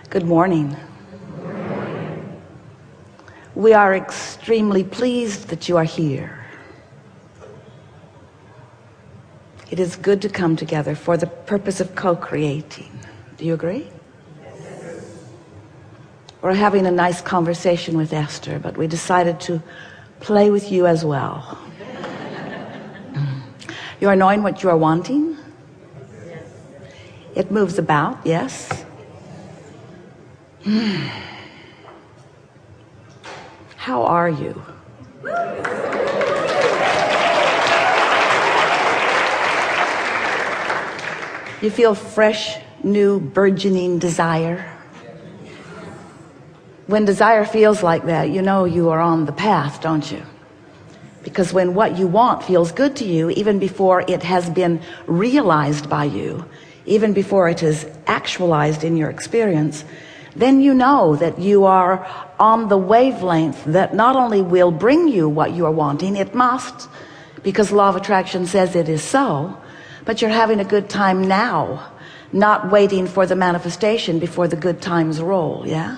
Good morning. We are extremely pleased that you are here. It is good to come together for the purpose of co-creating. Do you agree? We're having a nice conversation with Esther, but we decided to play with you as well. You are knowing what you are wanting? It moves about, yes? How are you? You feel fresh, new, burgeoning desire? When desire feels like that, you know you are on the path, don't you? Because when what you want feels good to you, even before it has been realized by you, even before it is actualized in your experience, then you know that you are on the wavelength that not only will bring you what you are wanting, it must, because law of attraction says it is so, but you're having a good time now, not waiting for the manifestation before the good times roll. Yeah?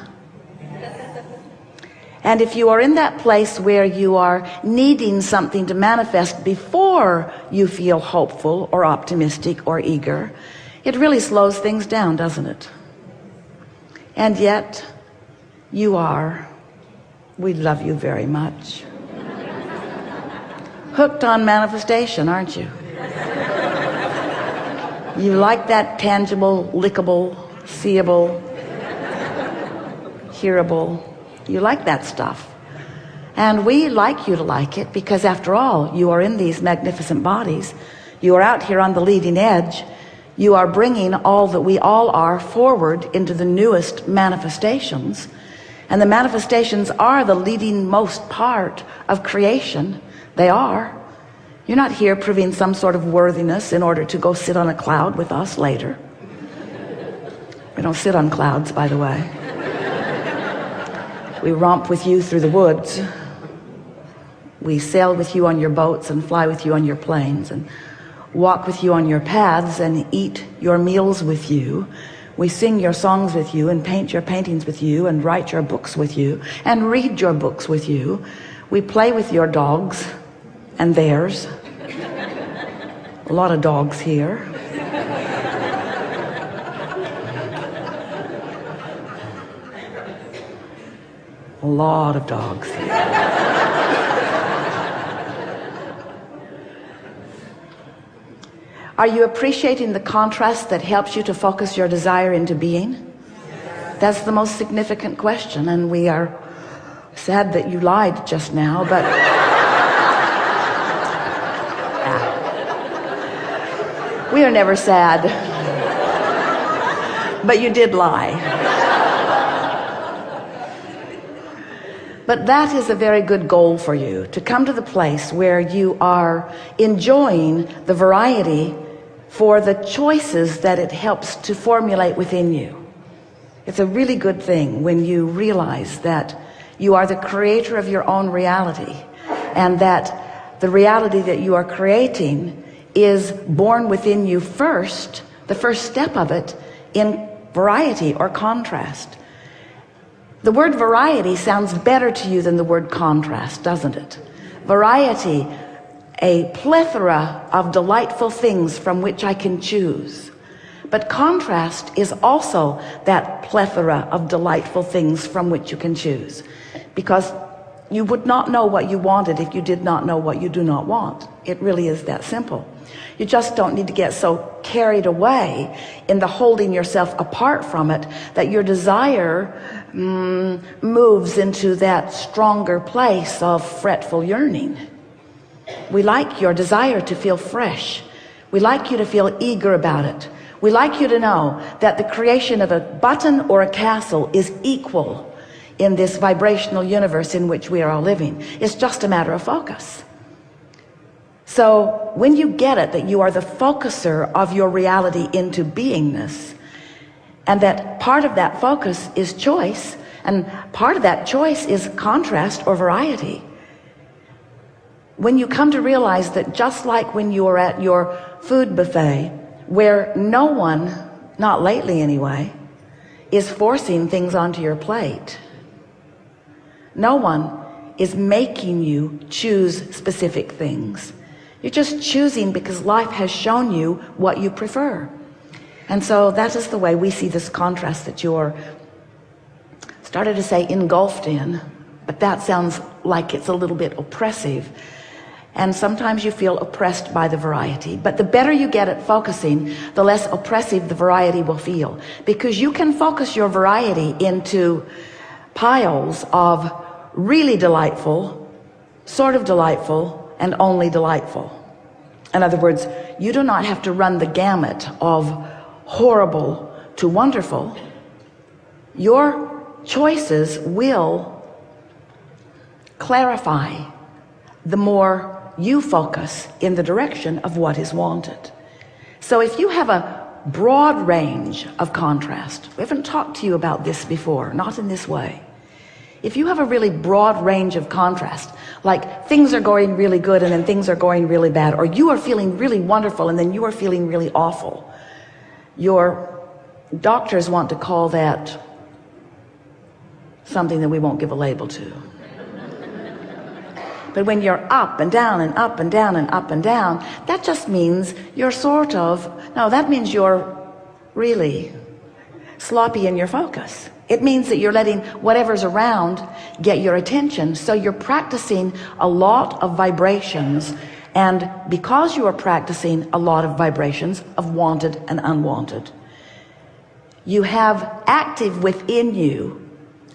And if you are in that place where you are needing something to manifest before you feel hopeful or optimistic or eager, it really slows things down, doesn't it? And yet you are, we love you very much, hooked on manifestation, aren't you? You like that tangible, lickable, seeable, hearable. You like that stuff. And we like you to like it, because after all, you are in these magnificent bodies. You are out here on the leading edge. You are bringing all that we all are forward into the newest manifestations. And the manifestations are the leading most part of creation. They are. You're not here proving some sort of worthiness in order to go sit on a cloud with us later. We don't sit on clouds, by the way. We romp with you through the woods. We sail with you on your boats and fly with you on your planes and walk with you on your paths and eat your meals with you. We sing your songs with you and paint your paintings with you and write your books with you and read your books with you. We play with your dogs and theirs. A lot of dogs here. A lot of dogs here. Are you appreciating the contrast that helps you to focus your desire into being? That's the most significant question, and we are sad that you lied just now, but we are never sad, but you did lie. But that is a very good goal for you, to come to the place where you are enjoying the variety for the choices that it helps to formulate within you. It's a really good thing when you realize that you are the creator of your own reality, and that the reality that you are creating is born within you first, the first step of it, in variety or contrast. The word variety sounds better to you than the word contrast, doesn't it? Variety, a plethora of delightful things from which I can choose. But contrast is also that plethora of delightful things from which you can choose. Because you would not know what you wanted if you did not know what you do not want. It really is that simple. You just don't need to get so carried away in the holding yourself apart from it that your desire moves into that stronger place of fretful yearning. We like your desire to feel fresh. We like you to feel eager about it. We like you to know that the creation of a button or a castle is equal in this vibrational universe in which we are all living. It's just a matter of focus. So when you get it, that you are the focuser of your reality into beingness, and that part of that focus is choice, and part of that choice is contrast or variety. When you come to realize that, just like when you are at your food buffet, where no one, not lately anyway, is forcing things onto your plate. No one is making you choose specific things. You're just choosing because life has shown you what you prefer. And so that is the way we see this contrast that you're, started to say engulfed in, but that sounds like it's a little bit oppressive. And sometimes you feel oppressed by the variety, but the better you get at focusing, the less oppressive the variety will feel, because you can focus your variety into piles of really delightful, sort of delightful, and only delightful. In other words, you do not have to run the gamut of horrible to wonderful. Your choices will clarify the more you focus in the direction of what is wanted. So if you have a broad range of contrast, we haven't talked to you about this before, not in this way. If you have a really broad range of contrast, like things are going really good and then things are going really bad, or you are feeling really wonderful and then you are feeling really awful, your doctors want to call that something that we won't give a label to. But when you're up and down and up and down and up and down, that just means you're sort of, no, that means you're really sloppy in your focus. It means that you're letting whatever's around get your attention. So you're practicing a lot of vibrations. And because you are practicing a lot of vibrations of wanted and unwanted, you have active within you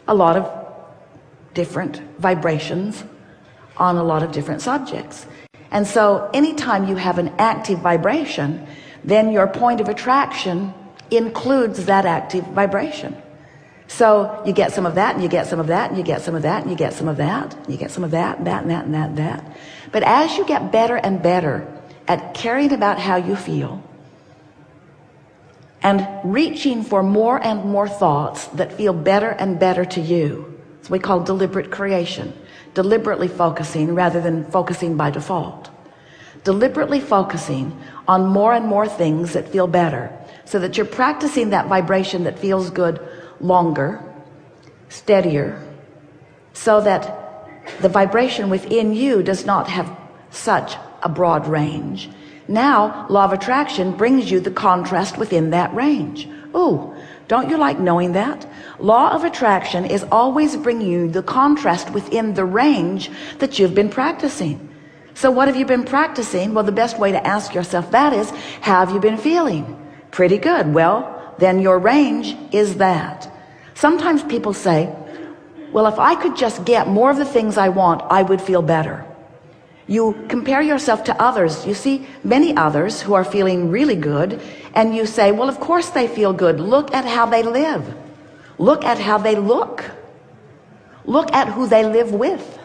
a lot of different vibrations on a lot of different subjects. And so anytime you have an active vibration, then your point of attraction includes that active vibration. So you get some of that, and you get some of that, and you get some of that, and you get some of that, and you get some of that, and that, and that, and that, and that. But as you get better and better at caring about how you feel and reaching for more and more thoughts that feel better and better to you, it's what we call deliberate creation. Deliberately focusing rather than focusing by default. Deliberately focusing on more and more things that feel better, so that you're practicing that vibration that feels good longer, steadier, so that the vibration within you does not have such a broad range. Now, law of attraction brings you the contrast within that range. Ooh, don't you like knowing that? Law of attraction is always bringing you the contrast within the range that you've been practicing. So what have you been practicing? Well, the best way to ask yourself that is, how have you been feeling? Pretty good. Well, then your range is that. Sometimes people say, well, if I could just get more of the things I want, I would feel better. You compare yourself to others. You see many others who are feeling really good, and you say, well, of course they feel good. Look at how they live. Look at how they look. Look at who they live with.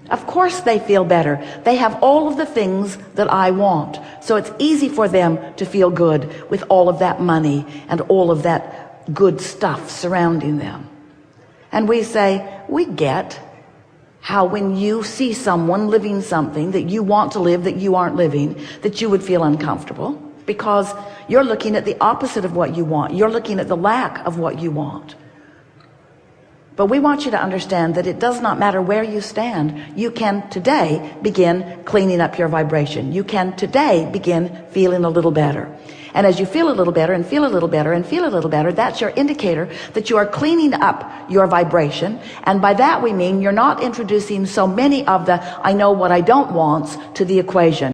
Of course they feel better. They have all of the things that I want. So it's easy for them to feel good with all of that money and all of that good stuff surrounding them. And we say, we get how when you see someone living something that you want to live that you aren't living, that you would feel uncomfortable, because you're looking at the opposite of what you want. You're looking at the lack of what you want. But we want you to understand that it does not matter where you stand. You can today begin cleaning up your vibration. You can today begin feeling a little better. And as you feel a little better and feel a little better and feel a little better, that's your indicator that you are cleaning up your vibration. And by that we mean you're not introducing so many of the I know what I don't wants to the equation.